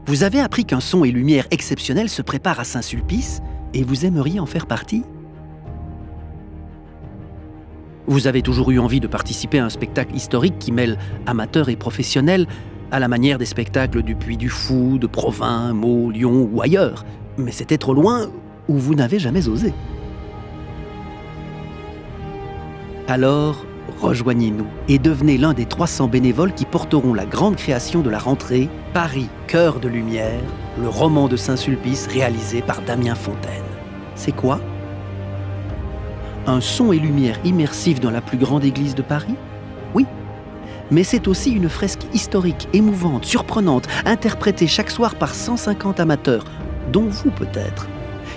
Vous avez appris qu'un son et lumière exceptionnel se prépare à Saint-Sulpice et vous aimeriez en faire partie? Vous avez toujours eu envie de participer à un spectacle historique qui mêle amateurs et professionnels, à la manière des spectacles du Puy du Fou, de Provins, Meaux, Lyon ou ailleurs. Mais c'était trop loin ou vous n'avez jamais osé. Alors, rejoignez-nous et devenez l'un des 300 bénévoles qui porteront la grande création de la rentrée, Paris, cœur de lumière, le roman de Saint-Sulpice réalisé par Damien Fontaine. C'est quoi? Un son et lumière immersif dans la plus grande église de Paris? Oui. Mais c'est aussi une fresque historique, émouvante, surprenante, interprétée chaque soir par 150 amateurs, dont vous peut-être,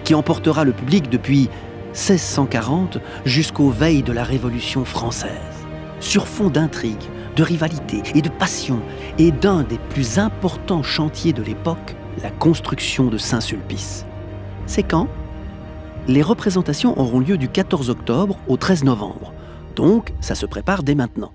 qui emportera le public depuis 1640 jusqu'aux veilles de la Révolution française, sur fond d'intrigue, de rivalité et de passion, et d'un des plus importants chantiers de l'époque, la construction de Saint-Sulpice. C'est quand? Les représentations auront lieu du 14 octobre au 13 novembre, donc ça se prépare dès maintenant.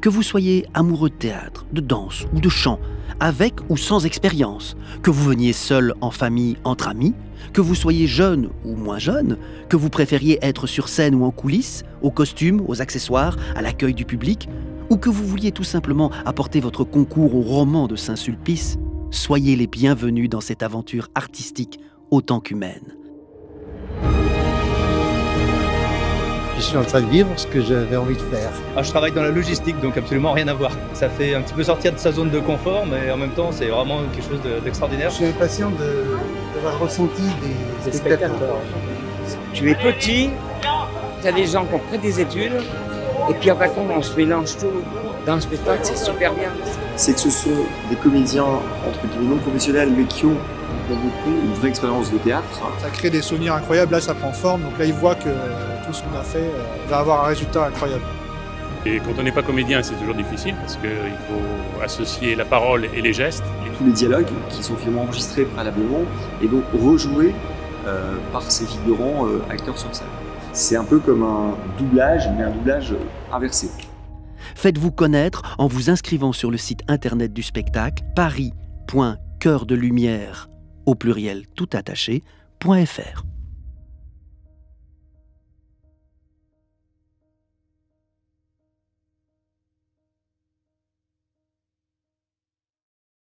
Que vous soyez amoureux de théâtre, de danse ou de chant, avec ou sans expérience, que vous veniez seul, en famille, entre amis, que vous soyez jeune ou moins jeune, que vous préfériez être sur scène ou en coulisses, aux costumes, aux accessoires, à l'accueil du public, ou que vous vouliez tout simplement apporter votre concours au roman de Saint-Sulpice, soyez les bienvenus dans cette aventure artistique autant qu'humaine. Je suis en train de vivre ce que j'avais envie de faire. Je travaille dans la logistique, donc absolument rien à voir. Ça fait un petit peu sortir de sa zone de confort, mais en même temps, c'est vraiment quelque chose d'extraordinaire. Je suis impatient d'avoir ressenti des spectateurs. Tu es petit, tu as des gens qui ont pris des études, et puis en fin de compte, on se mélange tout dans le spectacle, c'est super bien. C'est que ce sont des comédiens, entre guillemets, non professionnels, mais qui ont pour beaucoup une vraie expérience de théâtre. Ça crée des souvenirs incroyables, là ça prend forme, donc là ils voient que tout ce qu'on a fait va avoir un résultat incroyable. Et quand on n'est pas comédien, c'est toujours difficile parce qu'il faut associer la parole et les gestes. Tous les dialogues qui sont finalement enregistrés préalablement et donc rejoués par ces figurants acteurs sur scène. C'est un peu comme un doublage, mais un doublage inversé. Faites-vous connaître en vous inscrivant sur le site internet du spectacle paris.coeurdelumière au pluriel tout attaché.fr.